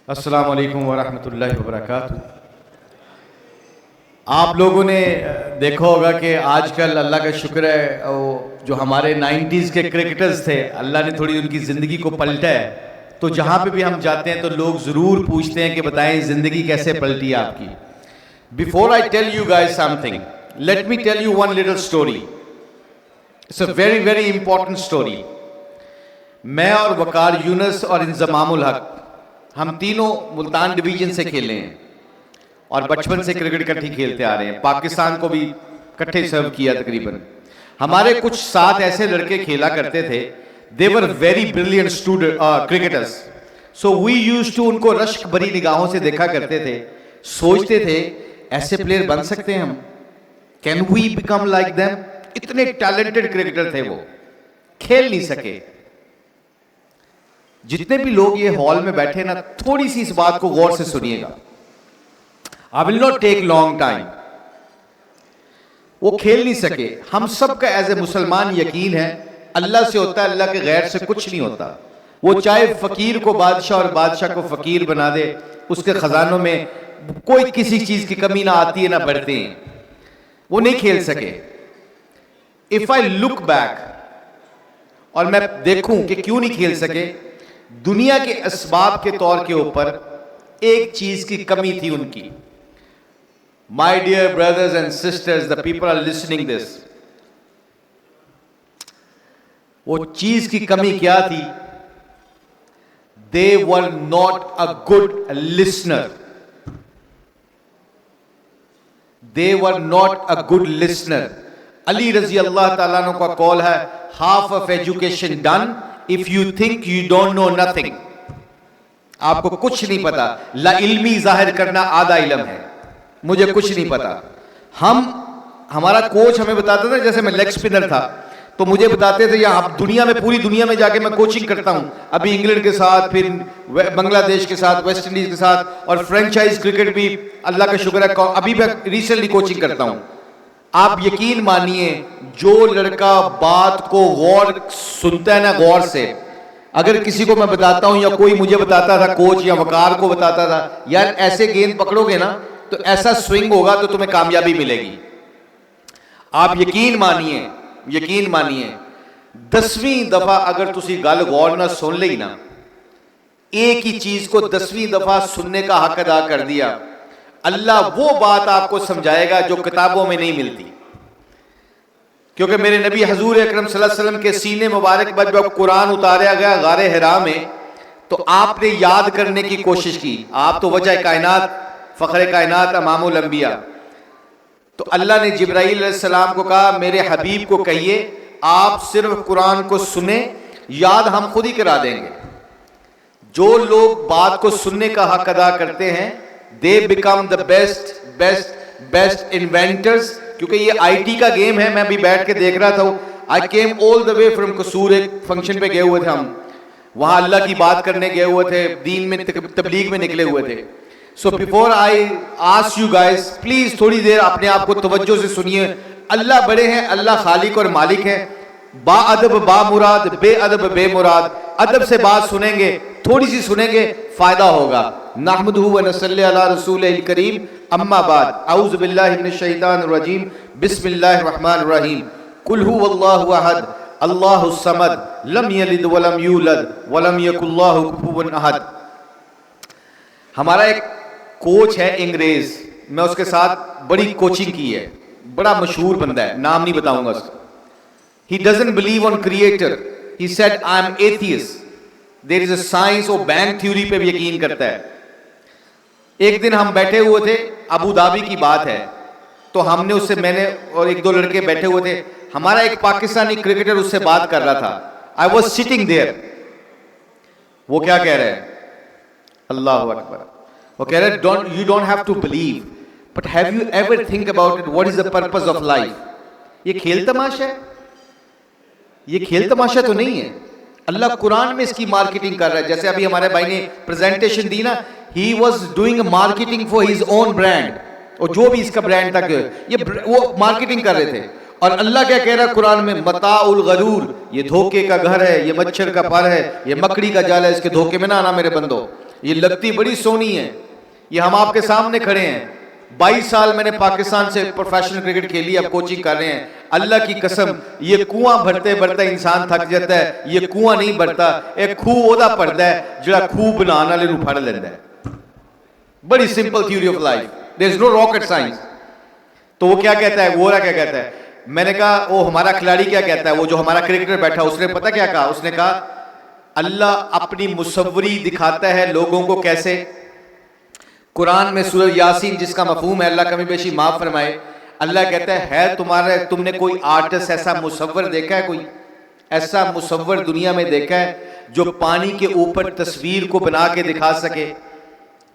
अस्सलामु अलैकुम वरहमतुल्लाहि वबरकातुहू। आप लोगों ने देखा होगा कि आजकल अल्लाह का शुक्र है जो हमारे 90s के क्रिकेटर्स थे, अल्लाह ने थोड़ी उनकी ज़िंदगी को पलटा है। तो जहाँ पे भी हम जाते हैं तो लोग ज़रूर पूछते हैं कि बताएं ज़िंदगी कैसे पलटी आपकी। Before I tell you guys something, let me tell you one little story. It's a very very important story. मैं और वकार यूनुस और इंजमामुल हक, हम तीनों मुल्तान डिवीजन से खेले हैं और बचपन से क्रिकेट इकट्ठी खेलते आ रहे हैं। पाकिस्तान को भी इकट्ठे सर्व किया तकरीबन। हमारे कुछ साथ ऐसे लड़के खेला करते थे, they were very brilliant student cricketers. So we used to उनको रश्क भरी निगाहों से देखा करते थे, सोचते थे ऐसे प्लेयर बन सकते हैं हम, can we become like them. इतने टैलेंटेड क्रिकेटर थे वो, खेल नहीं सके। जितने भी लोग ये हॉल में बैठे ना, थोड़ी सी इस बात को गौर से सुनिएगा। I will not take long time. वो खेल नहीं सके। हम सब का एज ए मुसलमान यकीन है अल्लाह से होता है, अल्लाह के गैर से कुछ नहीं होता। वो चाहे फकीर को बादशाह और बादशाह को फकीर बना दे, उसके खजानों में कोई किसी चीज की कमी ना आती है ना बढ़ती है। वो नहीं खेल सके। इफ आई लुक बैक और मैं देखूं कि क्यों नहीं खेल सके, दुनिया के असबाब के तौर के ऊपर एक चीज की कमी थी उनकी। My dear brothers and sisters, the people are listening this, वो चीज की कमी क्या थी? They were not a good listener. They were not a good listener. Ali रजी अल्लाह ताला अन्हु का कौल है, half of education done if you think you don't know nothing. आपको कुछ नहीं पता। ला इल्मी जाहिर करना आधा इल्म है। मुझे कुछ नहीं पता। हमारा कोच हमें बताता था, जैसे मैं लेग स्पिनर था तो मुझे बताते थे, या दुनिया में पूरी दुनिया में जाके मैं कोचिंग करता हूं, अभी इंग्लैंड के साथ, फिर बांग्लादेश के साथ, वेस्ट इंडीज के साथ, और फ्रेंचाइज क्रिकेट भी अल्लाह का शुक्र है अभी मैं रिसेंटली कोचिंग करता हूं। आप यकीन मानिए, जो लड़का बात को गौर सुनता है ना, गौर से, अगर किसी को मैं बताता हूं या कोई मुझे बताता था, कोच या वकार को बताता था, यार ऐसे गेंद पकड़ोगे ना तो ऐसा स्विंग होगा तो तुम्हें कामयाबी मिलेगी। आप यकीन मानिए, यकीन मानिए, 10वीं दफा अगर तुसी गल गौर ना सुन ली ना, एक ही चीज को 10वीं दफा सुनने का हक अदा कर दिया, अल्लाह वो बात आपको समझाएगा जो किताबों में नहीं मिलती। क्योंकि मेरे नबी हजूर अकरम सल्लल्लाहु अलैहि वसल्लम के सीने मुबारक पर जब कुरान उतारा गया गारे हिरा में, तो आपने याद करने की कोशिश की। आप तो वजह कायनात, फखरे कायनात, इमामुल अंबिया। तो अल्लाह ने जिब्राईल अलैहिस्सलाम को कहा, मेरे हबीब को कहिए आप सिर्फ कुरान को सुने, याद हम खुद ही करा देंगे। जो लोग बात को सुनने का हक अदा करते हैं, they become the best best best inventors. क्योंकि ये आईटी का गेम है। मैं अभी बैठ के देख रहा था, I came all the way from Kasur. एक फंक्शन पे गए हुए थे हम, वहां अल्लाह की बात करने गए हुए थे, दीन में तबलीग में निकले हुए थे। So before I ask you guys, please थोड़ी देर अपने आप को तवज्जो से सुनिए। अल्लाह बड़े हैं, अल्लाह खालिक और मालिक है। बा अदब बा मुराद, बे अदब बे मुराद। अदब से बात सुनेंगे, थोड़ी सी सुनेंगे, फायदा होगा। नहमदुहु व नसल्ली अला रसूलिल करीम, अम्मा बाद, औज़ु बिल्लाहि मिनश शैतानिर रजीम, बिस्मिल्लाहिर रहमानिर रहीम। कुल हुवल्लाहु अहद, अल्लाहुस समद, लम यलिद व लम यूलद व लम यकुल लहु कुफुवन अहद। हमारा एक कोच है अंग्रेज, मैं उसके साथ बड़ी कोचिंग की है, बड़ा मशहूर बंदा है, नाम नहीं बताऊंगा उसका। He doesn't believe on creator. He said I am atheist. There is a science, और बैंग थ्योरी पे भी यकीन करता है। एक दिन हम बैठे हुए थे, अबू धाबी की बात है, तो हमने उससे, मैंने और एक दो लड़के बैठे हुए थे, हमारा एक पाकिस्तानी क्रिकेटर उससे बात कर रहा था। I was sitting there. वो क्या कह रहे हैं? अल्लाह अकबर। वो कह रहे हैं, you don't have to believe, but have you ever think about it? What is the purpose of life? ये खेल तमाशा है? ये खेल तमाशा तो नहीं है। अल्लाह कुरान में इसकी मार्केटिंग कर रहा है। जैसे अभी हमारे भाई ने प्रेजेंटेशन दी ना, he was doing marketing for his own brand, और जो भी इसका ब्रांड था ये वो मार्केटिंग कर रहे थे। और अल्लाह क्या कह रहा है कुरान में? मताउल गरूर, ये धोखे का घर है, ये मच्छर का पर है, ये मकड़ी का जाल है, इसके धोखे में ना आना मेरे बंदो। ये लगती बड़ी सोनी है, ये हम आपके सामने खड़े हैं। 22 साल मैंने पाकिस्तान से प्रोफेशनल क्रिकेट खेली, अब कोचिंग कर रहे हैं। अल्लाह की कसम, ये कुआं भरते भरते इंसान थक जाता है, ये कुआं नहीं भरता, एक खूह ओदा भरता है जिहड़ा खूह बनाने वाले नूं फड़ लेंदा है। बड़ी simple theory of life, there is no rocket science. तो वो क्या कहता है, वो क्या कहता है, मैंने कहा वो हमारा खिलाड़ी क्या कहता है, वो जो हमारा क्रिकेटर बैठा उसने पता क्या कहा, उसने कहा अल्लाह अपनी मुसव्वरी दिखाता है लोगों को कैसे। कुरान में सूरह यासीन जिसका मफहूम है, अल्लाह कमी बेशी माफ फरमाए, अल्लाह कहता है तुम्हारे तुमने कोई आर्टिस्ट ऐसा मुसव्वर देखा है, कोई ऐसा मुसव्वर दुनिया में देखा है जो पानी के ऊपर तस्वीर को बना के दिखा सके।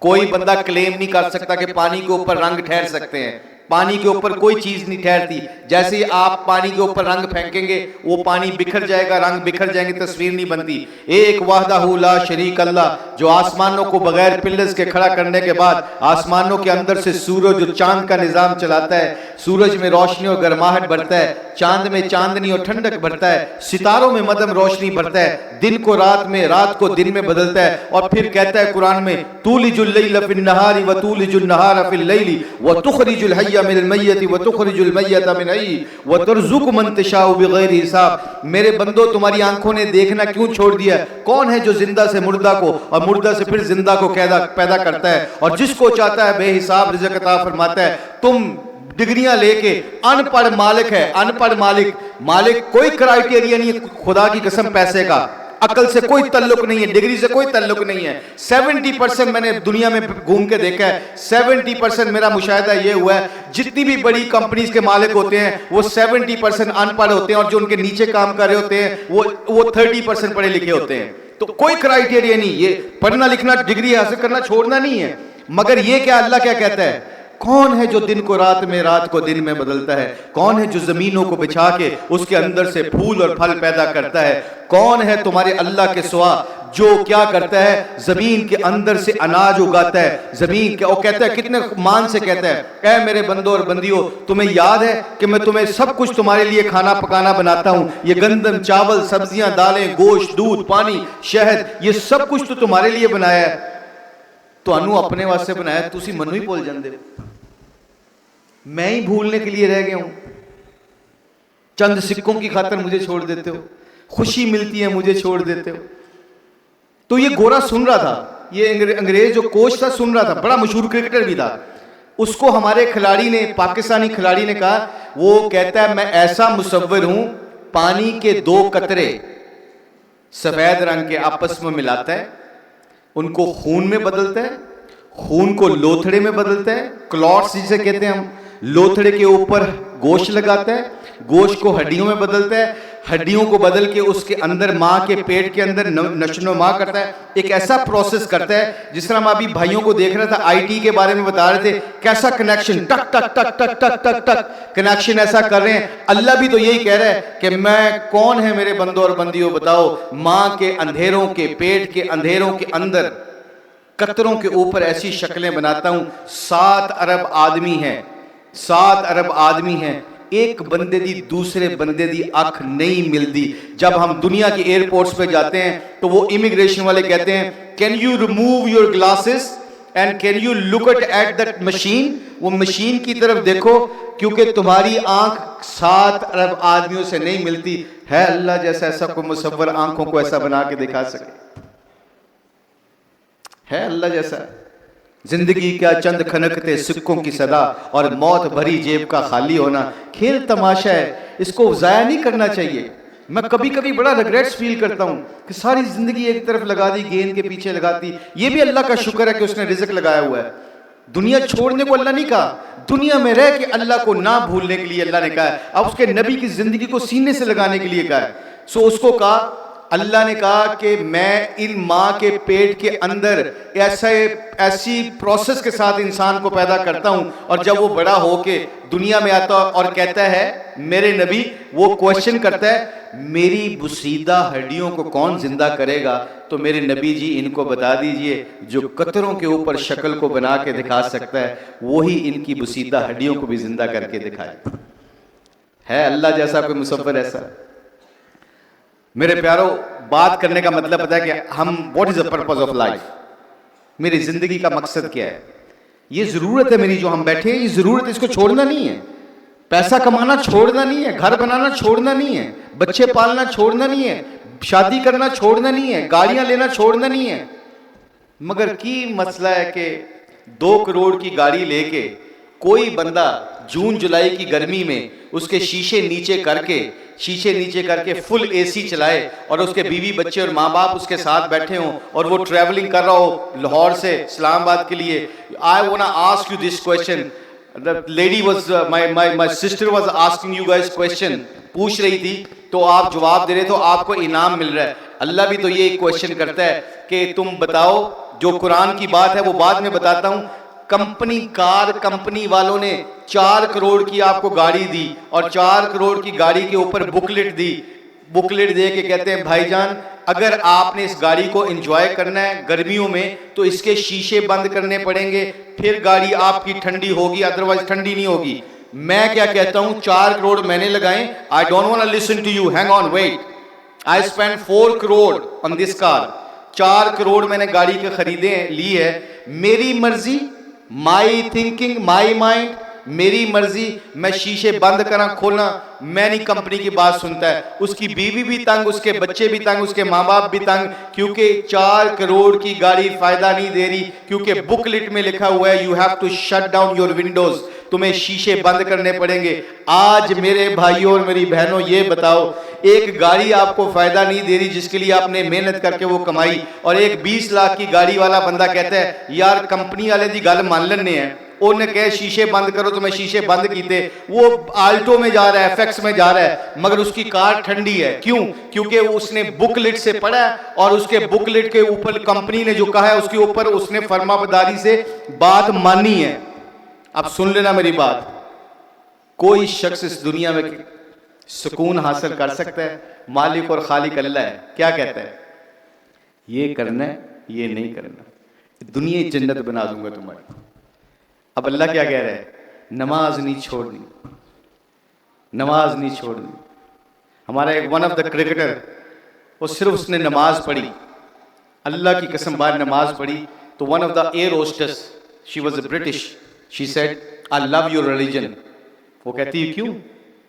कोई बंदा क्लेम नहीं कर सकता कि पानी के ऊपर रंग ठहर सकते हैं, पानी के ऊपर कोई चीज नहीं ठहरती। जैसे ही आप पानी के ऊपर रंग फेंकेंगे वो पानी बिखर जाएगा, रंग बिखर जाएंगे, तस्वीर नहीं बनती। एक वाहदाहु ला शरीक अल्लाह, जो आसमानों को बगैर पिल्लर्स के खड़ा करने के बाद आसमानों के अंदर से सूरज और चांद का निजाम चलाता है, सूरज में रोशनी और गर्माहट भरता है, चांद में चांदनी और ठंडक भरता है, सितारों में मदम रोशनी भरता है, दिन को रात में, रात को दिन में बदलता है। और फिर कहता है कुरान में तूलिजुल लैल फिन नहारी व तूलिजुल नहारा फिल लैली व तुखरिजुल हय्य मिनल मय्यति व तुखरिजुल मय्यता मिन हय्य व तुरज़ुकु मन तशाउ बिगैर हिसाब। मेरे बंदो तुम्हारी आंखों ने देखना क्यों छोड़ दिया? कौन है जो जिंदा से मुर्दा को और मुर्दा से फिर जिंदा को पैदा करता है और जिसको चाहता है बेहिसाब रिज़्क़ अता फरमाता है। तुम डिग्रियां लेके अनपढ़ मालिक है, अनपढ़ मालिक कोई क्राइटेरिया नहीं है खुदा की कसम पैसे का, अकल से कोई तल्लुक नहीं है, डिग्री से कोई तल्लुक नहीं है। 70% मैंने दुनिया में घूम के देखा है, 70% मेरा मुशाहिदा ये हुआ है जितनी भी बड़ी कंपनीज के मालिक होते हैं वो 70% अनपढ़ होते हैं और जो उनके नीचे काम कर रहे होते हैं वो 30% पढ़े लिखे होते हैं। तो कोई क्राइटेरिया नहीं, ये पढ़ना लिखना डिग्री हासिल करना छोड़ना नहीं है। मगर ये क्या अल्लाह क्या कहता है, कौन है जो दिन को रात में, रात को दिन में बदलता है? कौन है जो जमीनों को बिछा के उसके अंदर से फूल और फल पैदा करता है? कौन है तुम्हारे अल्लाह के सिवा जो क्या करता है, जमीन के अंदर से अनाज उगाता है, जमीन के, वो कहता है कितने मान से कहता है, ऐ मेरे बंदो और बंदियों तुम्हें याद है कि मैं तुम्हें सब कुछ तुम्हारे लिए खाना पकाना बनाता हूं, ये गंदम चावल सब्जियां दालें गोश्त दूध पानी शहद ये सब कुछ तो तुम्हारे लिए बनाया है, तो अनु अपने वास्ते बनाया, तुसी मनु ही भूल जाते हो, मैं ही भूलने के लिए रह गया हूं, चंद सिक्कों की खातिर मुझे छोड़ देते हो, खुशी मिलती है मुझे छोड़ देते हो। तो ये गोरा सुन रहा था, ये अंग्रेज जो कोच था सुन रहा था, बड़ा मशहूर क्रिकेटर भी था। उसको हमारे खिलाड़ी ने, पाकिस्तानी खिलाड़ी ने कहा, वो कहता है मैं ऐसा मुसव्विर हूं, पानी के 2 कतरे सफेद रंग के आपस में मिलाता है, उनको खून में बदलता है, खून को लोथड़े में बदलता है, क्लॉट्स जिसे कहते हैं हम, लोथड़े के ऊपर गोश्त लगाता है, गोश्त को हड्डियों में बदलता है, हड्डियों को बदल के उसके अंदर माँ के पेट के अंदर नशोनुमा करता है, एक ऐसा प्रोसेस करता है जिस तरह हम अभी भाइयों को देख रहे थे, आईटी के बारे में बता रहे थे, कैसा कनेक्शन टक टक टक टक टक टक टक कनेक्शन ऐसा कर रहे हैं। अल्लाह भी तो यही कह रहा है कि मैं कौन है मेरे बंदों और बंदियों बताओ, माँ के अंधेरों के पेट के अंधेरों के अंदर कतरों के ऊपर ऐसी शक्लें बनाता हूं। 7 अरब आदमी हैं, 7 अरब आदमी हैं, एक बंदे दी दूसरे बंदे दी अख नहीं मिलती। जब हम दुनिया के एयरपोर्ट्स पे जाते हैं तो वो इमिग्रेशन वाले कहते हैं can you remove your glasses and can you look at that machine, वो मशीन की तरफ देखो क्योंकि तुम्हारी आंख 7 अरब आदमियों से नहीं मिलती। है अल्लाह जैसा ऐसा कोई मुसव्वर आंखों को ऐसा बना के दिखा सके? है अल्लाह जैसा? जिंदगी क्या चंद खनकते सिक्कों की सदा और मौत भरी जेब का खाली होना, खेल तमाशा है, इसको जाया नहीं करना चाहिए। मैं कभी कभी बड़ा रिग्रेट्स फील करता हूँ कि सारी जिंदगी एक तरफ लगा दी, गेंद के पीछे लगा दी। ये भी अल्लाह का शुक्र है कि उसने रिज़्क़ लगाया हुआ है। दुनिया छोड़ने को अल्लाह नहीं कहा, दुनिया में रह के अल्लाह को ना भूलने के लिए अल्लाह ने कहा है। अब उसके नबी की जिंदगी को सीने से लगाने के लिए कहा है। सो उसको कहा, अल्लाह ने कहा कि मैं इन माँ के पेट के अंदर ऐसी प्रोसेस के साथ इंसान को पैदा करता हूँ, और जब वो बड़ा होके दुनिया में आता और कहता है मेरे नबी, वो क्वेश्चन करता है मेरी बुसीदा हड्डियों को कौन जिंदा करेगा? तो मेरे नबी जी इनको बता दीजिए जो कतरों के ऊपर शक्ल को बना के दिखा सकता है वही इनकी बुसीदा हड्डियों को भी जिंदा करके दिखाए। है अल्लाह जैसा कोई मुसव्विर ऐसा? मेरे प्यारो, बात करने का मतलब पता है कि हम what is the purpose of life? मेरी जिंदगी का मकसद क्या है, ये जरूरत है मेरी जो हम बैठे हैं, ये जरूरत है, इसको छोड़ना नहीं है। पैसा कमाना छोड़ना नहीं है, घर बनाना छोड़ना नहीं है, बच्चे पालना छोड़ना नहीं है, शादी करना छोड़ना नहीं है, गाड़ियां लेना छोड़ना नहीं है। मगर की मसला है कि 2 करोड़ की गाड़ी लेके कोई बंदा जून जुलाई की गर्मी में उसके शीशे नीचे करके फुल एसी चलाए और उसके बीवी बच्चे और माँ बाप उसके साथ बैठे हों और वो ट्रैवलिंग कर रहा हो लाहौर से इस्लामाबाद के लिए। I want to ask you this question, the lady was my sister was asking you guys question, पूछ रही थी तो आप जवाब दे रहे, तो आपको इनाम मिल रहा है। अल्लाह भी तो ये क्वेश्चन करता है कि तुम बताओ, जो कुरान की बात है वो बाद में बताता हूं। कंपनी वालों ने 4 करोड़ की आपको गाड़ी दी और 4 करोड़ की गाड़ी के ऊपर बुकलेट दी। बुकलेट दे के कहते हैं भाईजान अगर आपने इस गाड़ी को एंजॉय करना है गर्मियों में तो इसके शीशे बंद करने पड़ेंगे, फिर गाड़ी आपकी ठंडी होगी, अदरवाइज ठंडी नहीं होगी। मैं क्या कहता हूं, 4 करोड़ मैंने लगाए। I don't want to listen to you, hang on wait. I spend 4 crore on this car. 4 crore मैंने गाड़ी के खरीदे ली है, मेरी मर्जी, माई थिंकिंग, माई माइंड, मेरी मर्जी। मैं शीशे बंद करा खोलना, मैं नहीं कंपनी की बात सुनता है। उसकी बीवी भी तंग, उसके बच्चे भी तंग, उसके माँ बाप भी तंग, क्योंकि 4 करोड़ की गाड़ी फायदा नहीं दे रही, क्योंकि बुकलेट में लिखा हुआ है you have to shut down your windows, तुम्हें शीशे बंद करने पड़ेंगे। आज मेरे भाइयों और मेरी बहनों ये बताओ, एक गाड़ी आपको फायदा नहीं दे रही जिसके लिए आपने मेहनत करके वो कमाई, और एक 20 लाख की गाड़ी वाला बंदा कहता है यार कंपनी वाले दी गल मान लेने हैं, उन्हें कहे शीशे बंद करो तो मैं शीशे बंद कीते। वो आल्टो में जा रहा है, एफएक्स में जा रहा है, मगर उसकी कार ठंडी है। क्यों? क्योंकि उसने बुकलेट से पढ़ा है और उसके बुकलेट के ऊपर कंपनी ने जो कहा है उसके ऊपर उसने फरमाबरदारी से बात मानी है। अब सुन लेना मेरी बात, कोई शख्स इस दुनिया में सुकून हासिल कर सकता है, मालिक और खालिक अल्लाह है। क्या कहता है? ये करना है, ये नहीं करना, दुनिया जन्नत बना दूंगा तुम्हारी। अब अल्लाह क्या कह रहा है? नमाज नहीं छोड़नी, नमाज नहीं छोड़नी। हमारा एक वन ऑफ द क्रिकेटर, वो सिर्फ उसने नमाज पढ़ी, अल्लाह की कसम बार नमाज पढ़ी, तो one of the air hostess, she was British, she said I love your religion. वो कहती है क्यों?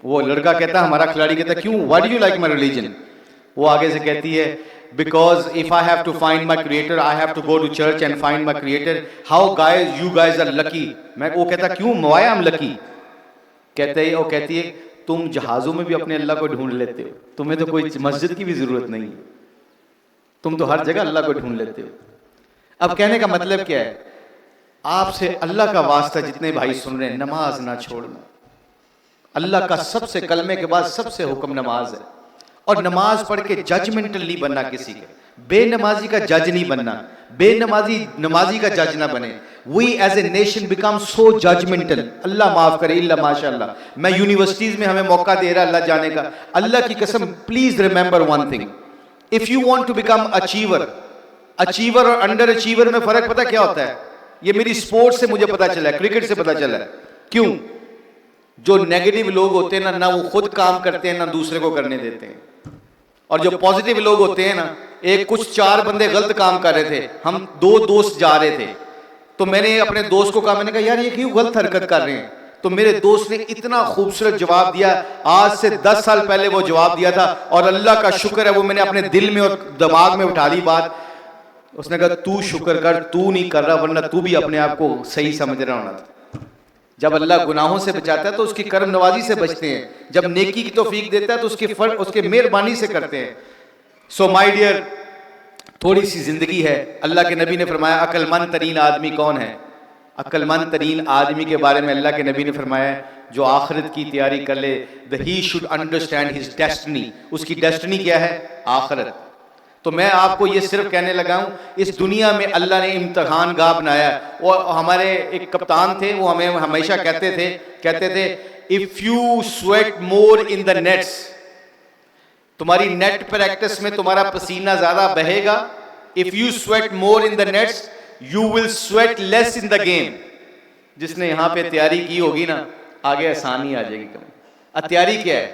वो लड़का कहता, हमारा खिलाड़ी कहता क्यों, why do you like my religion? वो आगे से कहती है because if I have to find my creator I have to go to church and find my creator. How guys you guys are lucky. मैं वो कहता क्यों, why I'm lucky? कहते है, वो कहती है तुम जहाजों में भी अपने अल्लाह को ढूंढ लेते हो, तुम्हें तो कोई मस्जिद की भी जरूरत नहीं है, तुम तो हर जगह अल्लाह को ढूंढ लेते हो। अब कहने का मतलब क्या है? आपसे अल्लाह का वास्ता जितने भाई सुन रहे हैं, नमाज ना छोड़ना। अल्लाह का सबसे कलमे के बाद सबसे हुक्म नमाज है, और नमाज पढ़ के जजमेंटल नहीं बनना किसी के, बेनमाजी का जज नहीं बनना, बेनमाजी नमाजी का जज ना बने। We as a nation become so judgemental, Allah माफ करे इल्ला माशाअल्लाह। मैं यूनिवर्सिटीज में हमें मौका दे रहा अल्लाह जाने का, अल्लाह की कसम please remember one thing, if you want to become achiever, achiever और अंडर अचीवर में फर्क पता क्या होता है? ये मेरी स्पोर्ट्स से मुझे पता चला है, क्रिकेट से पता चला है। क्यों? जो नेगेटिव लोग होते हैं ना वो खुद काम करते हैं ना दूसरे को करने देते हैं, और जो पॉजिटिव लोग होते हैं ना, एक कुछ 4 बंदे गलत काम कर रहे थे, हम 2 दोस्त जा रहे थे, तो मैंने अपने दोस्त को कहा, मैंने कहा यार ये क्यों गलत हरकत कर रहे हैं? तो मेरे दोस्त ने इतना खूबसूरत जवाब दिया, आज से 10 साल पहले वो जवाब दिया था, और अल्लाह का शुक्र है वो मैंने अपने दिल में और दिमाग में उठा ली बात। उसने कहा तू शुक्र कर, तू नहीं कर रहा, वरना तू भी अपने आप को सही समझ रहा होना था। जब अल्लाह गुनाहों से बचाता है तो उसकी कर्म नवाजी से बचते हैं, जब नेकी की तौफीक देता है तो उसके मेहरबानी से करते हैं। सो माय डियर, थोड़ी सी जिंदगी है। अल्लाह के नबी ने फरमाया अक्लमंद तरीन आदमी कौन है? अक्लमंद तरीन आदमी के बारे में अल्लाह के नबी ने फरमाया जो आखिरत की तैयारी कर ले, the he should understand his destiny. उसकी डेस्टिनी क्या है? आखिरत। तो मैं आपको ये सिर्फ कहने लगा हूं, इस दुनिया में अल्लाह ने इम्तिहान गाह बनाया। और हमारे एक कप्तान थे, वो हमें हमेशा कहते थे if you sweat more in the nets, तुम्हारी नेट प्रैक्टिस में तुम्हारा पसीना ज्यादा बहेगा। If you sweat more in the nets you will sweat less in the game. जिसने यहां पे तैयारी की होगी ना, आगे आसानी आ जाएगी। तैयारी क्या है?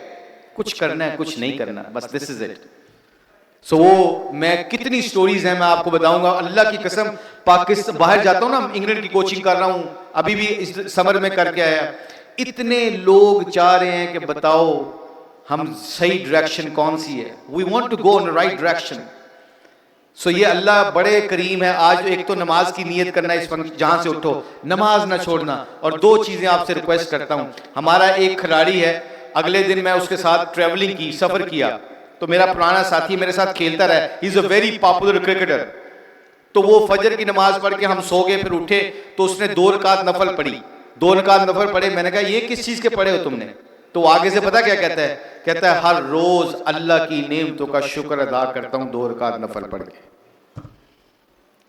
कुछ करना है, कुछ नहीं करना, बस दिस इज इट। सो वो मैं कितनी स्टोरीज हैं मैं आपको बताऊंगा, अल्लाह की कसम। पाकिस्तान बाहर जाता हूं ना, इंग्लैंड की कोचिंग कर रहा हूं, अभी भी इस समर में करके आया। इतने लोग चाह रहे हैं कि बताओ हम सही डायरेक्शन कौन सी है, we want to go in right direction. So ये अल्लाह बड़े करीम है। आज एक तो नमाज की नियत करना, इस जहां से उठो नमाज ना छोड़ना। और दो चीजें आपसे रिक्वेस्ट करता हूं। हमारा एक खिलाड़ी है, अगले दिन मैं उसके साथ ट्रेवलिंग की, सफर किया, तो मेरा पुराना साथी मेरे साथ खेलता रहा, he is a very popular cricketer. तो वो फजर की नमाज पढ़ के हम सो गए, फिर उठे तो उसने 2 रकात नफल पढ़ी। 2 रकात नफल पढ़े, मैंने कहा ये किस चीज के पढ़े हो तुमने? तो आगे से पता क्या कहता है? कहता है हर रोज अल्लाह की नेमतों का शुक्र अदा करता हूं 2 रकात नफल पढ़ के।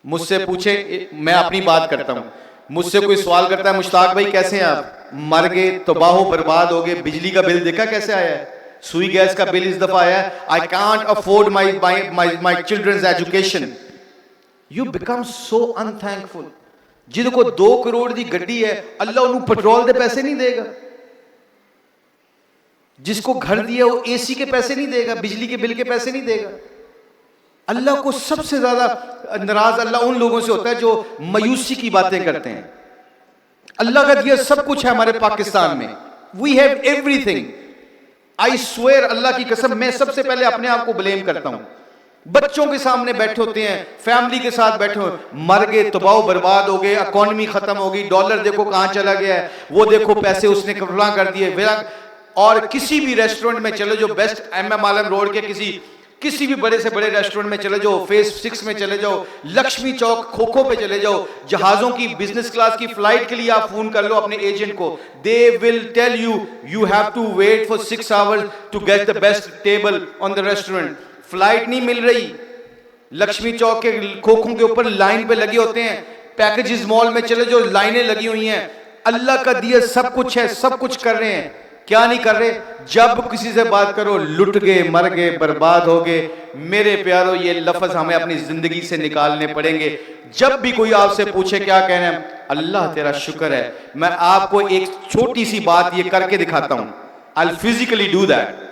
मुझसे पूछे, मैं अपनी बात करता हूं, मुझसे कोई सवाल करता है मुश्ताक भाई कैसे हैं आप? मर गए, तबाह बर्बाद हो गए, बिजली का बिल देखा कैसे आया है, सुई गैस का बिल इस दफा आया है, I can't afford my children's education. You become so unthankful. जिद को 2 करोड़ की गड्डी है, अल्लाह उन्हें पेट्रोल के पैसे नहीं देगा। जिसको घर दिया वो एसी के पैसे नहीं देगा, बिजली के बिल के पैसे नहीं देगा। अल्लाह को सबसे ज्यादा नाराज अल्लाह उन लोगों से होता है जो मायूसी की बातें करते हैं। अल्लाह का दिया सब कुछ है हमारे पाकिस्तान में, we have everything. I swear, Allah की कसम, मैं सबसे पहले अपने आप को ब्लेम करता हूं। बच्चों के सामने बैठे होते हैं, फैमिली के साथ बैठे हो, मर गए, तबाह बर्बाद हो गए, इकोनॉमी खत्म हो गई, डॉलर देखो कहां चला गया है, वो देखो पैसे उसने कब्जा कर दिए। और किसी भी रेस्टोरेंट में चले जो बेस्ट एमएम आलम रोड के किसी भी बड़े से बड़े रेस्टोरेंट में चले जाओ, फेज 6 में चले जाओ, लक्ष्मी चौक खोखो पे चले जाओ, जहाजों की बिजनेस क्लास की फ्लाइट के लिए आप फोन कर लो अपने एजेंट को, they will tell you you have to wait for 6 hours to get the best table on the restaurant. Flight नहीं मिल रही, लक्ष्मी चौक के खोखों के ऊपर लाइन पे लगे होते हैं, पैकेजेस मॉल में चले जाओ, लाइनें लगी हुई हैं। अल्लाह का दिया सब कुछ है, सब कुछ कर रहे हैं, क्या नहीं कर रहे? जब किसी से बात करो लुट गए, मर गए, बर्बाद हो गए। मेरे प्यारो, ये लफ्ज हमें अपनी जिंदगी से निकालने पड़ेंगे। जब भी कोई आपसे पूछे क्या कहना है, अल्लाह तेरा शुक्र है। मैं आपको एक छोटी सी बात ये करके दिखाता हूं, I will physically do that.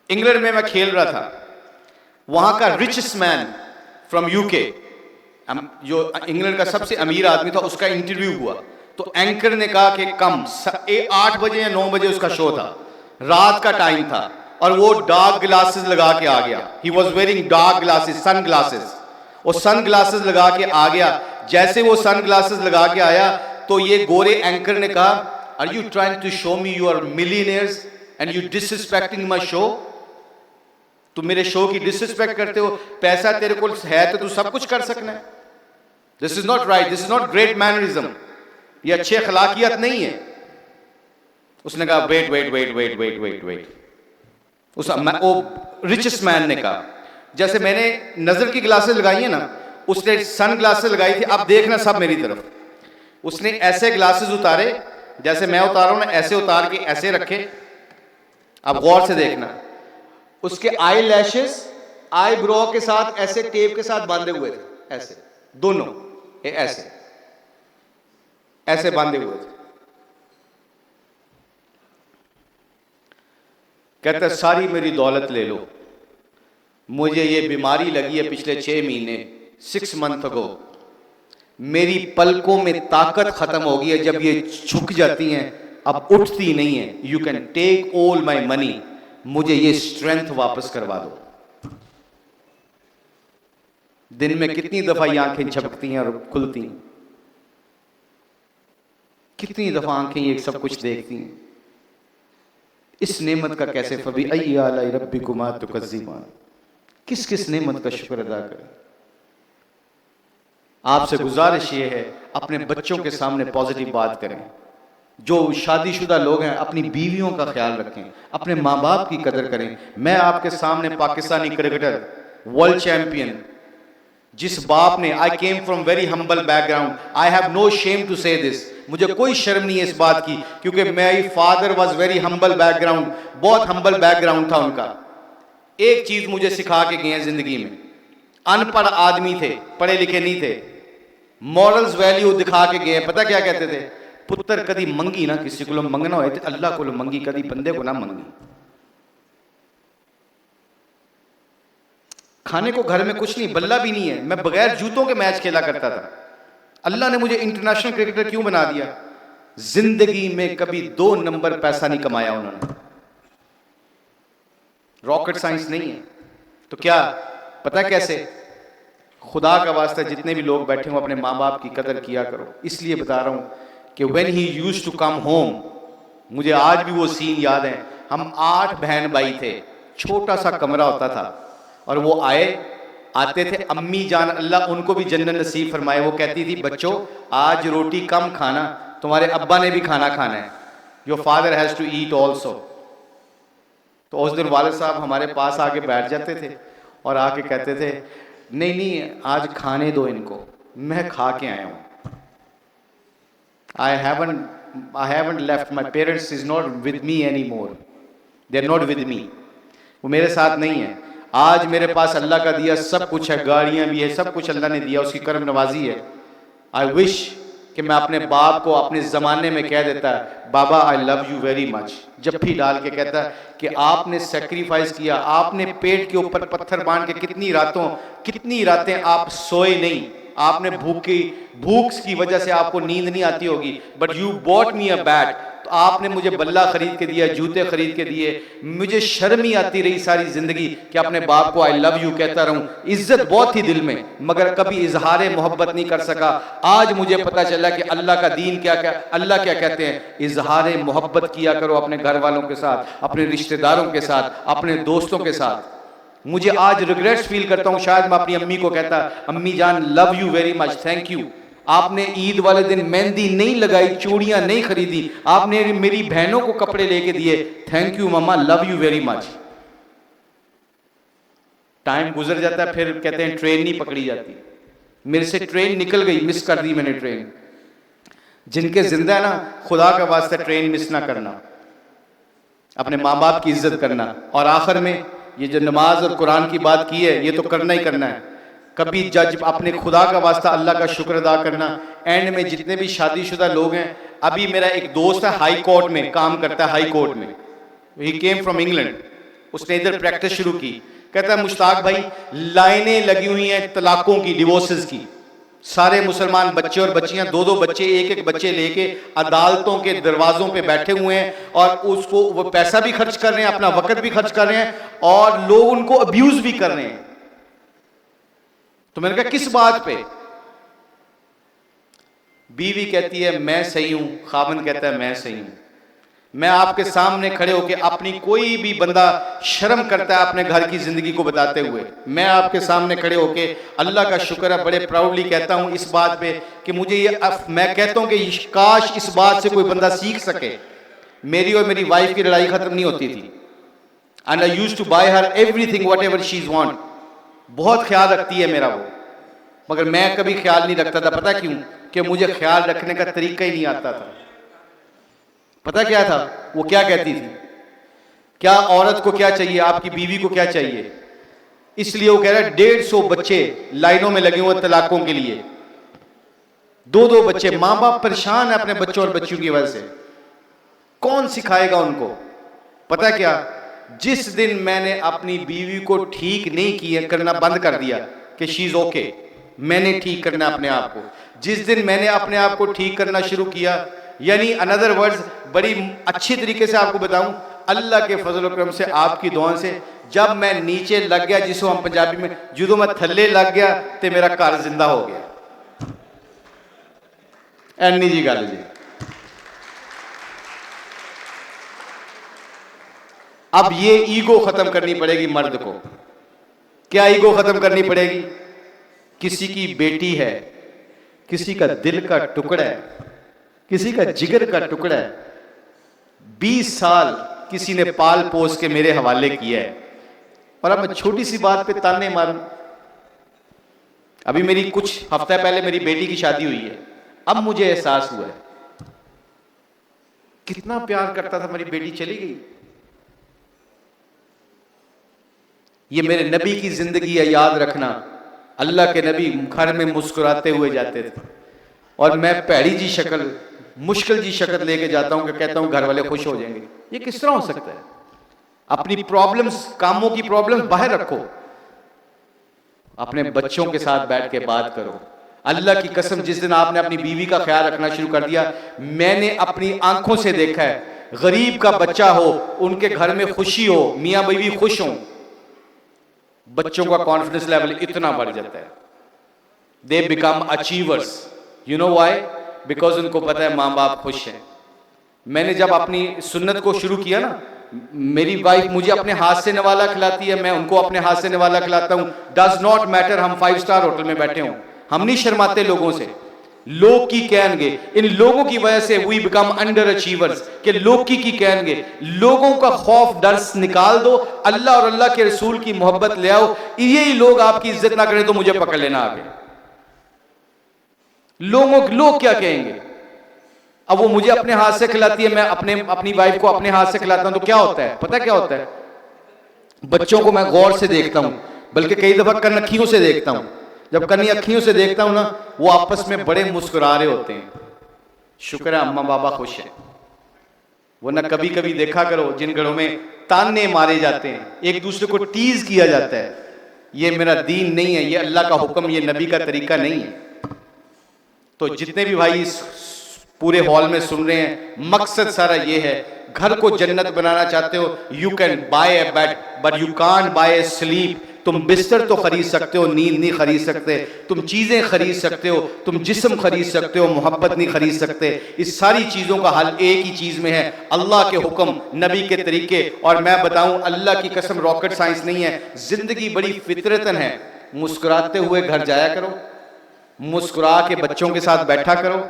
England में मैं खेल रहा था, वहां का रिचेस्ट मैन फ्रॉम यूके, जो इंग्लैंड का सबसे अमीर आदमी था, उसका इंटरव्यू हुआ। तो एंकर ने कहा कि कम 8 बजे या 9 बजे उसका शो था, रात का टाइम था, और वो डार्क ग्लासेस लगा के आ गया। He was wearing dark glasses, sunglasses, और सन ग्लासेस लगा के आ गया। जैसे वो सन ग्लासेस लगा के आया तो ये गोरे एंकर ने कहा, are you trying to show me you are millionaires and you disrespecting my show? तुम मेरे शो की डिसरिस्पेक्ट करते हो, पैसा तेरे को है तो तू सब कुछ कर सकना है। This is not right, this is not great mannerism, ये अच्छी अखलाकियत नहीं है। उसने कहा wait wait wait wait wait wait wait, उस रिचेस्ट मैन ने कहा, जैसे मैंने नजर की ग्लासेस लगाई है ना, उसने सन ग्लासेस लगाई थी, अब देखना सब मेरी तरफ। उसने ऐसे ग्लासेस उतारे, जैसे मैं उतारा हूं ना, ऐसे उतार के ऐसे रखे, अब गौर से देखना। उसके आई लैशेस आई ब्रो के साथ ऐसे टेप के साथ बांधे हुए थे, ऐसे दोनों ऐसे ऐसे बांधे हुए थे। कहता सारी मेरी दौलत ले लो, मुझे ये बीमारी लगी है पिछले 6 महीने, 6 मंथ अगो, मेरी पलकों में ताकत खत्म हो गई है, जब ये झुक जाती हैं अब उठती नहीं है। You can take all my money, मुझे ये स्ट्रेंथ वापस करवा दो। दिन में कितनी दफा ये आंखें झपकती हैं और खुलती हैं, कितनी दफा आंखें ये सब कुछ देखती हैं। इस नेमत का कैसे फबी अय्यालाई रब्बिकुमा तुकज़्ज़िबान, किस किस नेमत का शुक्र अदा करें। आपसे गुजारिश ये है, अपने बच्चों के सामने पॉजिटिव बात करें। जो शादीशुदा लोग हैं अपनी बीवियों का ख्याल रखें, अपने माँ बाप की कदर करें। मैं आपके सामने पाकिस्तानी क्रिकेटर, वर्ल्ड चैंपियन, जिस बाप ने, I came from very humble background, I have no shame to say this, मुझे कोई शर्म नहीं है इस बात की, क्योंकि मेरी father was very humble background, बहुत हम्बल बैकग्राउंड था उनका। एक चीज मुझे सिखा के गए हैं जिंदगी में, अनपढ़ आदमी थे, पढ़े लिखे नहीं थे, मॉरल्स वैल्यू दिखा के गए। पता क्या कहते थे? पुत्र कदी मंगी ना किसी को मंगना हो, अल्लाह को मंगी, कदी बंदे को ना मंगी। खाने को घर में कुछ नहीं, बल्ला भी नहीं है, मैं बगैर जूतों के मैच खेला करता था। अल्लाह ने मुझे इंटरनेशनल क्रिकेटर क्यों बना दिया? जिंदगी में कभी 2 नंबर पैसा नहीं कमाया उन्होंने, रॉकेट साइंस नहीं है। तो क्या पता है कैसे? खुदा का वास्ता जितने भी लोग बैठे हो अपने माँ बाप की कदर किया करो। इसलिए बता रहा हूं कि when he used to come home, मुझे आज भी वो सीन याद है। हम 8 बहन भाई थे, छोटा सा कमरा होता था, और वो आते थे। अम्मी जान, अल्लाह उनको भी जन्नत नसीब फरमाए, वो कहती थी बच्चों आज रोटी कम खाना, तुम्हारे अब्बा ने भी खाना खाना है, your father has to eat also. तो उस दिन वालिद साहब हमारे पास आके बैठ जाते थे और आके कहते थे नहीं नहीं आज खाने दो इनको, मैं खा के आया हूं। I haven't left, my parents is not with me anymore, they are not with me, वो मेरे साथ नहीं है। आज मेरे पास अल्लाह का दिया सब कुछ है, गाड़ियां भी है, सब कुछ अल्लाह ने दिया, उसकी करम नवाजी है। आई विश कि मैं अपने बाप को अपने ज़माने में कह देता है बाबा I love you very much, जफ्फी डाल के कहता कि आपने सेक्रीफाइस किया, आपने पेट के ऊपर पत्थर बांध के कितनी रातें आप सोए नहीं, आपने भूख की वजह से आपको नींद नहीं आती होगी, but you bought me a bat, तो आपने मुझे बल्ला खरीद के दिया, जूते खरीद के दिए। मुझे शर्म ही आती रही सारी जिंदगी कि अपने बाप को आई लव यू कहता रहूं, इज्जत बहुत थी दिल में, मगर कभी इजहार मोहब्बत नहीं कर सका। आज मुझे पता चला कि अल्लाह का दीन क्या अल्लाह क्या कहते हैं, इजहार मोहब्बत किया करो अपने घर वालों के साथ, अपने रिश्तेदारों के साथ, अपने दोस्तों के साथ। मुझे आज रिग्रेट्स फील करता हूँ, शायद मैं अपनी अम्मी को कहता अम्मी जान love you very much, thank you, आपने ईद वाले दिन मेहंदी नहीं लगाई, चूड़ियां नहीं खरीदी, आपने मेरी बहनों को कपड़े लेके दिए, thank you mamma, love you very much. Time गुजर जाता है, फिर कहते हैं ट्रेन नहीं पकड़ी जाती। मेरे से ट्रेन निकल गई, मिस कर दी मैंने ट्रेन। जिनके जिंदा है ना, खुदा का वास्ता ट्रेन मिस ना करना, अपने माँ बाप की इज्जत करना। और आखिर में ये जो नमाज और कुरान की बात की है, ये तो करना ही करना है। कभी जज अपने खुदा का वास्ता अल्लाह का शुक्र अदा करना। एंड में जितने भी शादीशुदा लोग हैं, अभी मेरा एक दोस्त है हाई कोर्ट में काम करता है, हाई कोर्ट में, ही केम फ्रॉम इंग्लैंड, उसने इधर प्रैक्टिस शुरू की। कहता है मुश्ताक भाई लाइनें लगी हुई हैं तलाकों की, डिवोर्सेस की, सारे मुसलमान बच्चे और बच्चियां 2-2 बच्चे, एक बच्चे लेके अदालतों के दरवाजों पे बैठे हुए हैं, और उसको वो पैसा भी खर्च कर रहे हैं, अपना वक्त भी खर्च कर रहे हैं, और लोग उनको अब्यूज भी कर रहे हैं। तो मैंने कहा किस बात पे? बीवी कहती है मैं सही हूं, खावंद कहता है मैं सही हूं। मैं आपके सामने खड़े होकर, अपनी कोई भी बंदा शर्म करता है अपने घर की जिंदगी को बताते हुए, मैं आपके सामने खड़े होकर अल्लाह का शुक्र है बड़े प्राउडली कहता हूं इस बात पे कि मुझे ये मैं कहता हूं कि काश इस बात से कोई बंदा सीख सके। मेरी और मेरी वाइफ की लड़ाई खत्म नहीं होती थी, and I used to buy her everything whatever she want. बहुत ख्याल रखती है मेरा वो, मगर मैं कभी ख्याल नहीं रखता था। पता क्यों? कि मुझे ख्याल रखने का तरीका ही नहीं आता था। पता क्या था वो क्या कहती थी? क्या औरत को क्या चाहिए, आपकी बीवी को क्या चाहिए? इसलिए वो कह रहा है 150 बच्चे लाइनों में लगे हुए तलाकों के लिए, 2-2 बच्चे, माँ बाप परेशान है अपने बच्चों और बच्चियों की वजह से। कौन सिखाएगा उनको? पता क्या, जिस दिन मैंने अपनी बीवी को ठीक नहीं किया करना बंद कर दिया कि शी इज ओके, मैंने ठीक करना अपने आप को, जिस दिन मैंने अपने आप को ठीक करना शुरू किया, यानी अनदर वर्ड्स बड़ी अच्छी तरीके से आपको बताऊं, अल्लाह के फजल करम से, आपकी दुआ से, जब मैं नीचे लग गया, जिसको हम पंजाबी में जो मैं थल्ले लग गया, तो मेरा घर जिंदा हो गया। एनी जी गल जी। अब ये ईगो खत्म करनी पड़ेगी मर्द को। क्या ईगो खत्म करनी पड़ेगी? किसी की बेटी है, किसी का दिल का टुकड़ा है, किसी का जिगर का टुकड़ा है, 20 साल किसी ने पाल पोस के मेरे हवाले किया है, और अब मैं छोटी सी बात पे ताने मारूं। अभी मेरी कुछ हफ्ता पहले मेरी बेटी की शादी हुई है, अब मुझे एहसास हुआ है कितना प्यार करता था, मेरी बेटी चली गई। ये मेरे नबी की जिंदगी है, याद रखना। अल्लाह के नबी घर में मुस्कुराते हुए जाते थे, और मैं भैड़ी जी शक्ल, मुश्किल जी शक्ल लेके जाता हूं कि कहता हूं घर वाले खुश हो जाएंगे। ये किस तरह हो सकता है? अपनी प्रॉब्लम्स, कामों की प्रॉब्लम्स बाहर रखो, अपने बच्चों के साथ बैठ के बात करो। अल्लाह की कसम, जिस दिन आपने अपनी बीवी का ख्याल रखना शुरू कर दिया, मैंने अपनी आंखों से देखा है, गरीब का बच्चा हो, उनके घर में खुशी हो, मियां बीवी खुश हो, बच्चों का कॉन्फिडेंस लेवल इतना बढ़ जाता है, they become achievers. You know why? Because उनको पता है माँ बाप खुश हैं। मैंने जब अपनी सुन्नत को शुरू किया ना, मेरी वाइफ मुझे अपने हाथ से नवाला खिलाती है, मैं उनको अपने हाथ से नवाला खिलाता हूँ। डज नॉट मैटर हम 5 स्टार होटल में बैठे हों, हम नहीं शर्माते लोगों से। लोग की कहेंगे, इन लोगों की वजह से वी बिकम अंडर अचीवर्स, कि लोग की कहेंगे। लोगों का खौफ डर निकाल दो, अल्लाह और अल्लाह के रसूल की मोहब्बत ले आओ। यही लोग आपकी इज्जत ना करें तो मुझे पकड़ लेना आगे। लोग क्या कहेंगे? अब वो मुझे अपने हाथ से खिलाती है, मैं अपनी वाइफ को अपने हाथ से खिलाता हूं, तो क्या होता है पता है क्या होता है? बच्चों को मैं गौर से देखता हूं, बल्कि कई दफा कन अखियों से देखता हूं। जब कन्नी अखियों से देखता हूं ना, वो आपस में बड़े मुस्कुरा रहे होते हैं। शुक्र है अम्मा बाबा खुश है। वरना कभी कभी देखा करो जिन घरों में ताने मारे जाते हैं, एक दूसरे को टीज किया जाता है, ये मेरा दीन नहीं है, ये अल्लाह का हुक्म, ये नबी का तरीका नहीं है। तो जितने भी भाई इस पूरे हॉल में सुन रहे हैं, मकसद सारा ये है, घर को जन्नत बनाना चाहते हो, you can buy A bed but you can't buy A sleep. तुम बिस्तर तो खरीद सकते हो, नींद नहीं खरीद सकते। तुम चीजें खरीद सकते हो, तुम जिस्म खरीद सकते हो, मोहब्बत नहीं खरीद सकते। इस सारी चीजों का हल एक ही चीज में है, अल्लाह के हुक्म, नबी के तरीके। और मैं बताऊं, अल्लाह की कसम, रॉकेट साइंस नहीं है, जिंदगी बड़ी फितरतन है। मुस्कुराते हुए घर जाया करो, मुस्कुरा के बच्चों के साथ बैठा करो।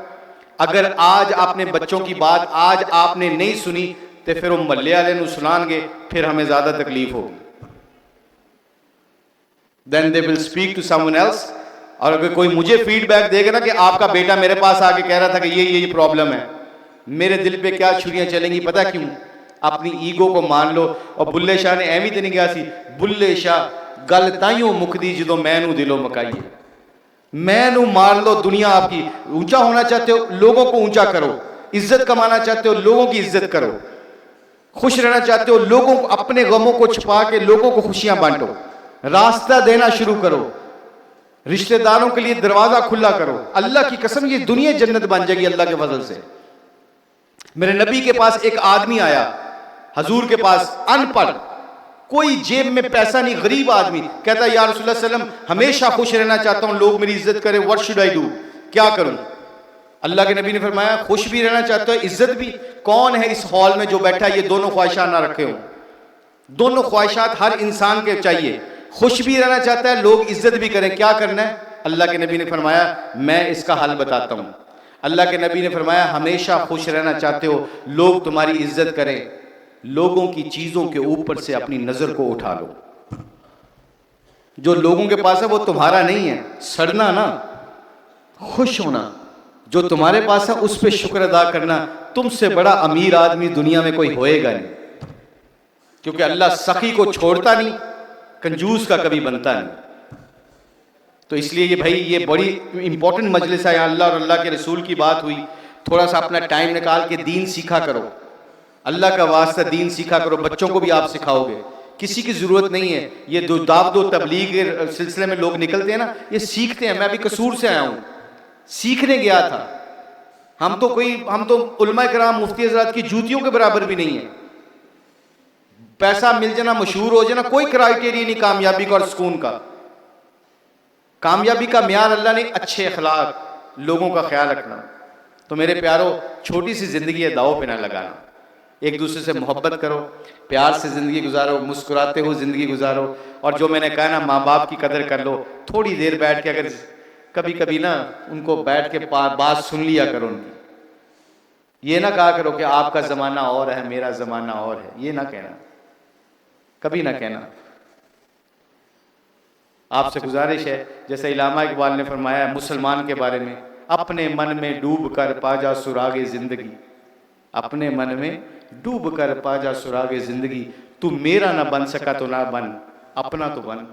अगर आज आपने बच्चों की बात आज आपने नहीं सुनी, तो फिर वो मल्ले वाले नूं सुनाएंगे, फिर हमें ज्यादा तकलीफ होगी। Then they will speak to someone else. और अगर कोई मुझे फीडबैक देगा ना कि आपका बेटा मेरे पास आके कह रहा था कि ये प्रॉब्लम है, मेरे दिल पे क्या छुरियां चलेंगी पता क्यों? अपनी ईगो को मान लो। और बुल्ले शाह ने एवं तो नहीं कहा सी, बुल्ले शाह गल ताइयों मुकदी जो मैनू दिलों मकाइए। मैनू मार लो, दुनिया आपकी। ऊंचा होना चाहते हो, लोगों को ऊंचा करो। इज्जत कमाना चाहते हो, लोगों की इज्जत करो। खुश रहना चाहते हो, लोगों को, अपने गमों को छुपा के लोगों को खुशियां बांटो। रास्ता देना शुरू करो, रिश्तेदारों के लिए दरवाजा खुला करो। अल्लाह की कसम, ये दुनिया जन्नत बन जाएगी अल्लाह के फजल से। मेरे नबी के पास एक आदमी आया, हजूर के पास, अनपढ़, कोई जेब में पैसा नहीं, गरीब आदमी। कहता या रसूलुल्लाह सल्लल्लाहु अलैहि वसल्लम, हमेशा खुश रहना चाहता हूं, लोग मेरी इज्जत करें, व्हाट शुड आई डू, क्या करूं? अल्लाह के नबी ने फरमाया, खुश भी रहना चाहते हो, इज्जत भी। कौन है इस हॉल में जो बैठा है ये दोनों ख्वाहिशात ना रखे हो? दोनों ख्वाहिशात हर इंसान के चाहिए। खुश भी रहना चाहता है, लोग इज्जत भी करें, क्या करना है? अल्लाह के नबी ने फरमाया, मैं इसका हल बताता हूं। अल्लाह के नबी ने फरमाया, हमेशा खुश रहना चाहते हो, लोग तुम्हारी इज्जत करें, लोगों की चीजों के ऊपर से अपनी नजर को उठा लो। जो लोगों के पास है वो तुम्हारा नहीं है, सड़ना ना, खुश होना। जो तुम्हारे पास है उस पर शुक्र अदा करना। तुमसे बड़ा अमीर आदमी दुनिया में कोई होएगा नहीं, क्योंकि अल्लाह सखी को छोड़ता नहीं, कंजूस का कभी बनता नहीं। तो इसलिए ये भाई, ये बड़ी इंपॉर्टेंट मजलिस है। अल्लाह और अल्लाह के रसूल की बात हुई, थोड़ा सा अपना टाइम निकाल के दीन सीखा करो। अल्लाह का वास्ता दीन सीखा करो, बच्चों को भी आप सिखाओगे। किसी की जरूरत नहीं है, ये जो दावत व तबलीग के सिलसिले में लोग निकलते हैं ना, ये सीखते हैं। मैं अभी कसूर से आया हूँ, सीखने गया था। हम तो उलमा कराम, मुफ्ती हज़रात की जूतियों के बराबर भी नहीं है। पैसा मिल जाना, मशहूर हो जाना, कोई क्राइटेरिया नहीं कामयाबी का और सुकून का। कामयाबी का म्यार अल्लाह ने अच्छे अखलाक, लोगों का ख्याल रखना। तो मेरे प्यारो, छोटी सी जिंदगी है, दाव पे ना लगाना। एक दूसरे से मोहब्बत करो, प्यार से ज़िंदगी गुजारो, मुस्कुराते हो ज़िंदगी गुजारो। और जो मैंने कहा ना, माँ बाप की कदर कर लो। थोड़ी देर बैठ के, अगर कभी कभी ना उनको बैठ के बात सुन लिया करो उनकी। ये ना कहा करो कि आपका ज़माना और है, मेरा ज़माना और है, ये ना कहना, कभी ना कहना। आपसे गुजारिश है, जैसे इलामा इकबाल ने फरमाया मुसलमान के बारे में, अपने मन में डूब कर पाजा सुरागे ज़िंदगी, अपने मन में डूब कर पाजा सुरागे ज़िंदगी। तू मेरा ना बन सका तो ना बन, अपना तो बन।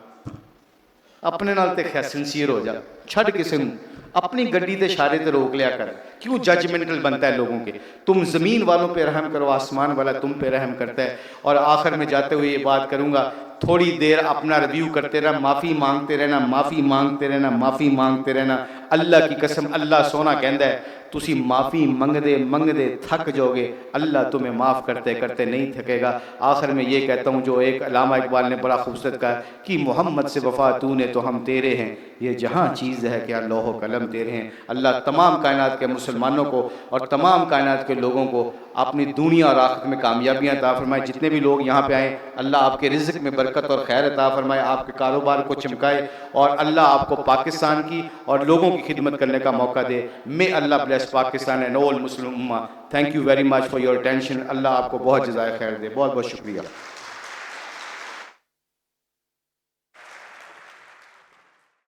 अपने नाल ते खैर सिंसीयर हो जा, छड़ किसी नूं अपनी गड्डी ते इशारे ते रोक लिया कर। क्यों जजमेंटल बनता है लोगों के? तुम ज़मीन वालों पे रहम करो, आसमान वाला तुम पे रहम करता है। और आखिर में जाते हुए ये बात करूंगा, थोड़ी देर अपना रिव्यू करते रहना, माफ़ी मांगते रहना, माफ़ी मांगते रहना, माफ़ी मांगते रहना। अल्लाह की कसम, अल्लाह सोना कहता है तुसी माफ़ी मंगदे मंगदे थक जाओगे, अल्लाह तुम्हें माफ़ करते करते नहीं थकेगा। आखिर में ये कहता हूँ जो एक अल्लामा इकबाल ने बड़ा खूबसूरत कहा कि मोहम्मद से वफ़ा तूने तो हम तेरे हैं, ये जहाँ चीज़ है क्या लौह कलम तेरे हैं। अल्लाह तमाम कायनात के मुसलमानों को और तमाम कायनात के लोगों को अपनी दुनिया और आखिरत में कामयाबियाँ अता फरमाए। जितने भी लोग यहाँ पे आए, अल्लाह आपके रिज़्क़ में बरकत और खैर अता फरमाए, आपके कारोबार को चमकाए और अल्लाह आपको पाकिस्तान की और लोगों की खिदमत करने का मौका दे। May Allah bless Pakistan and all Muslim उम्मा। Thank you very much for your attention. Allah आपको बहुत जज़ाए खैर दे। बहुत बहुत शुक्रिया।